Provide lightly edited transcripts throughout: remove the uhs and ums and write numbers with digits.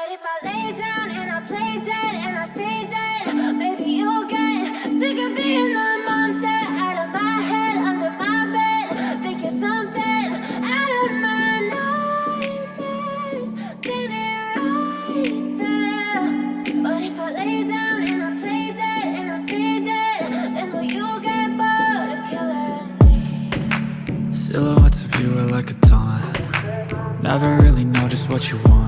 But if I lay down and I play dead and I stay dead, maybe you'll get sick of being the monster out of my head, under my bed. Think you're something out of my nightmares, standing right there. But if I lay down and I play dead and I stay dead, then will you get bored of killing me? Silhouettes of you are like a taunt. Never really know just what you want.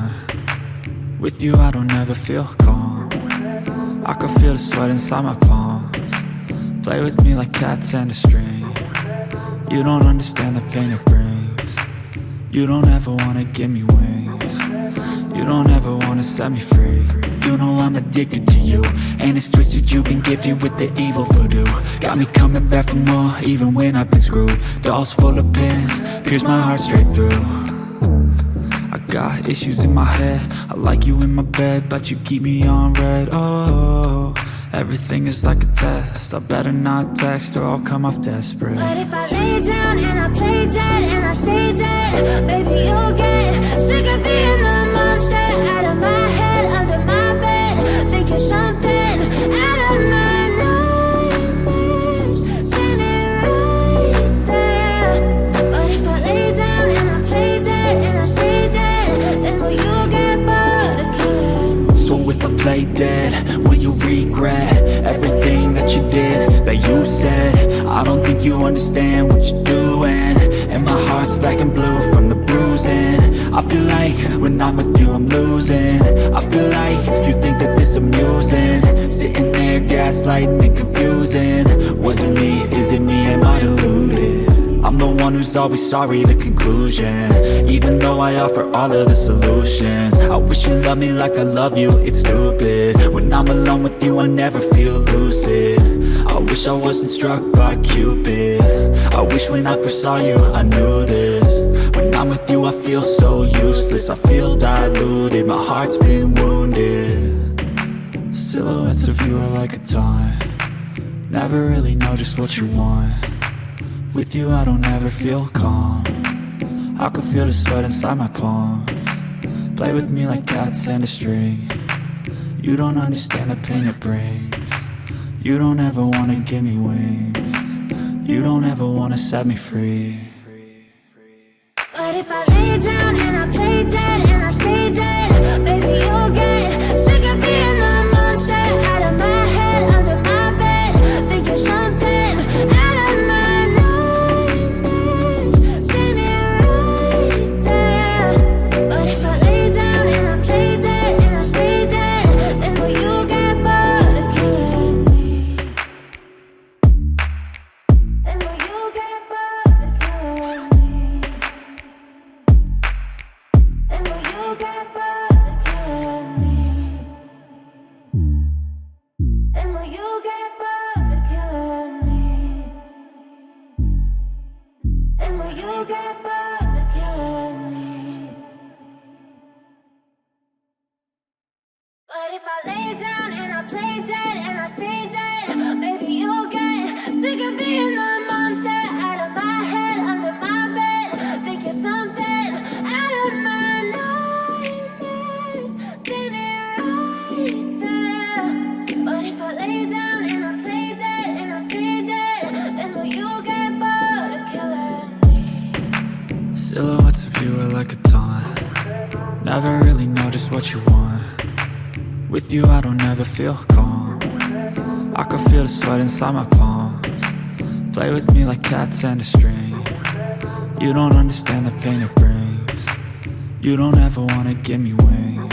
With you I don't ever feel calm. I can feel the sweat inside my palms. Play with me like cats and a string. You don't understand the pain it brings. You don't ever wanna give me wings. You don't ever wanna set me free. You know I'm addicted to you, and it's twisted, you've been gifted with the evil voodoo. Got me coming back for more, even when I've been screwed. Dolls full of pins, pierce my heart straight through. I got issues in my head, I like you in my bed, but you keep me on red. Oh, everything is like a test, I better not text or I'll come off desperate. But if I lay down and I play dead and I stay dead, baby you'll get sick of being the monster out of my head, under my bed. Think you're something out of my nightmares, standing right there. But if I lay down and I play dead and I stay dead, then will you get bored of killing me? So if I play dead, will you regret everything that you did, that you said? I don't think you understand what you're doing, and my heart's black and blue from the bruising. I feel like when I'm with you I'm losing. I feel like you think that this amusing, sitting there gaslighting and confusing. Was it me? Is it me? Am I deluded? I'm the one who's always sorry, the conclusion, even though I offer all of the solutions. I wish you loved me like I love you, it's stupid. When I'm alone with you I never feel lucid. I wish I wasn't struck by Cupid. I wish when I first saw you I knew this. When I'm with you I feel so useless, I feel diluted, my heart's been wounded. Silhouettes of you are like a taunt. Never really know just what you want. With you I don't ever feel calm. I can feel the sweat inside my palms. Play with me like cats and a string. You don't understand the pain it brings. You don't ever wanna give me wings. You don't ever wanna set me free. But if I lay down and I play dead and I stay dead, baby you'll get sick of being the monster out of my head, under my bed. Think you're something out of my nightmares, standing right there. But if I lay down and I play dead and I stay dead, then will you get bored of killing me? Then will you get bored of killing me? And will you get bored of killing me? And will you get bored of killing me? And will you get bored of killing me? But if I lay down and I play dead and I stay dead, maybe you'll get sick of being the monster out of my head, under my bed. Think you're something out of my nightmares, standing right there. But if I lay down and I play dead and I stay dead, then will you get bored of killing me? Silhouettes of you are like a taunt. Never really know just what you want. With you I don't ever feel calm. I can feel the sweat inside my palms. Play with me like cats and a string. You don't understand the pain it brings. You don't ever wanna give me wings.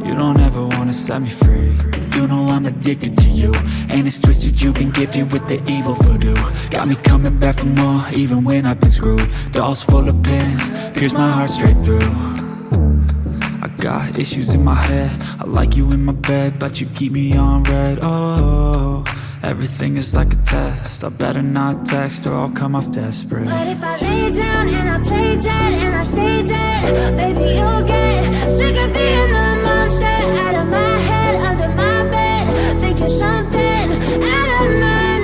You don't ever wanna set me free. You know I'm addicted to you, and it's twisted, you've been gifted with the evil voodoo. Got me coming back for more, even when I've been screwed. Dolls full of pins, pierce my heart straight through. I got issues in my head, I like you in my bed, but you keep me on red. Oh, everything is like a test, I better not text or I'll come off desperate. But if I lay down and I play dead and I stay dead, baby you'll get sick of being the monster out of my head, under my bed. Think you're something out of my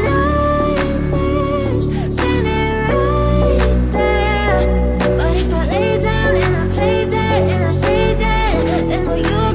nightmares, standing right there. But if I lay down and I play dead and I stay dead, then will you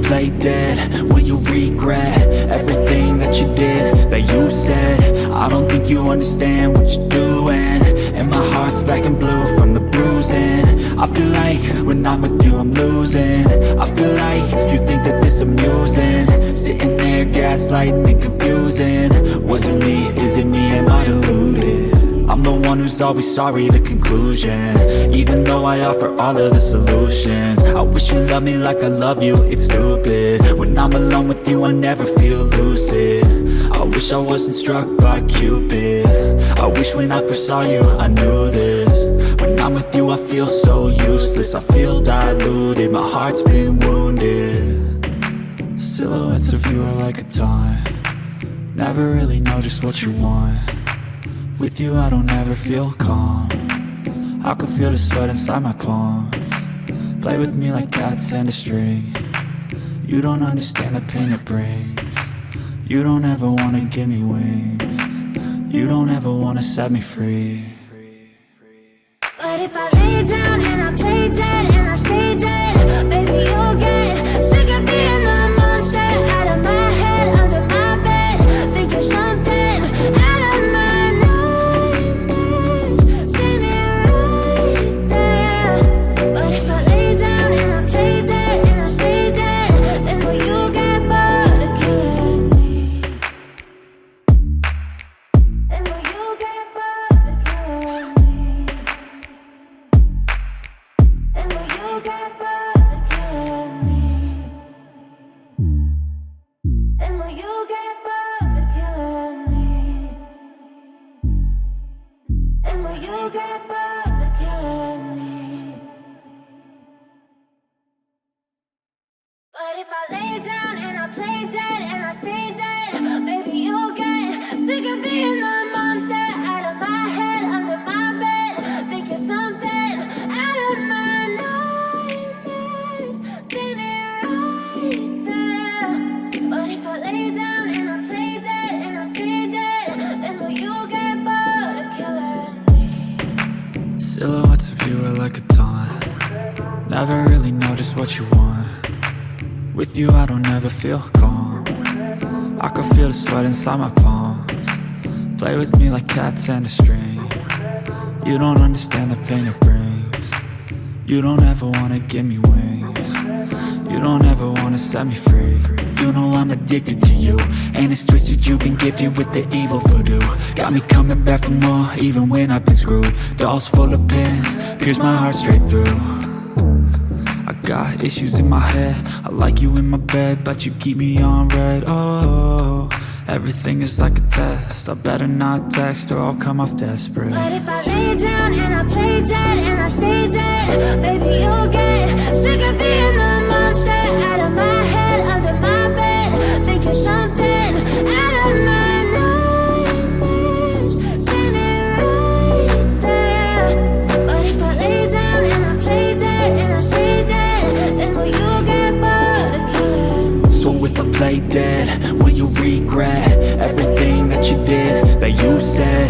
play dead, will you regret everything that you did, that you said? I don't think you understand what you're doing, and my heart's black and blue from the bruising. I feel like when I'm with you I'm losing. I feel like you think that this amusing, sitting there gaslighting and confusing. Was it me? Is it me? Am I deluded? I'm the one who's always sorry, the conclusion, even though I offer all of the solutions. I wish you loved me like I love you, it's stupid. When I'm alone with you I never feel lucid. I wish I wasn't struck by Cupid. I wish when I first saw you I knew this. When I'm with you I feel so useless, I feel diluted, my heart's been wounded. Silhouettes of you are like a taunt, never really know just what you want. With you I don't ever feel calm, I can feel the sweat inside my palms. Play with me like cats and a string, you don't understand the pain it brings. You don't ever wanna give me wings, you don't ever wanna set me free. But if I lay down and I play dead and I stay dead, baby you'll get sick of being the monster out of my head, under my bed, thinking something out of my nightmares. See me right there. But if I lay down and I play dead and I stay dead, then will you get bored of killing me? Then will you get bored of killing me? And will you get bored of killing me? And will you get bored of killing me? And will you get bored of killing me? But if I lay down and I play dead and I stay dead, baby you'll get sick of being the monster out of my head, under my bed, thinking something out of my nightmares. See me right there. But if I lay down and I play dead and I stay dead, then will you get bored of killing me? Silhouettes of you are like a taunt, never really know just what you want. With you I don't ever feel calm, I can feel the sweat inside my palms. Play with me like cats and a string, you don't understand the pain it brings. You don't ever wanna give me wings, you don't ever wanna set me free. You know I'm addicted to you, and it's twisted, you've been gifted with the evil voodoo. Got me coming back for more, even when I've been screwed. Dolls full of pins, pierce my heart straight through. I got issues in my head, I like you in my bed, but you keep me on red. Oh, everything is like a test, I better not text or I'll come off desperate. But if I lay down and I play dead and I stay dead, baby you'll get sick of being the monster out of my head, under my bed, thinking something out of my nightmares. See me right there. But if I lay down and I play dead and I stay dead, then will you get bored of killing me? So if I play dead, will you regret everything that you did, that you said?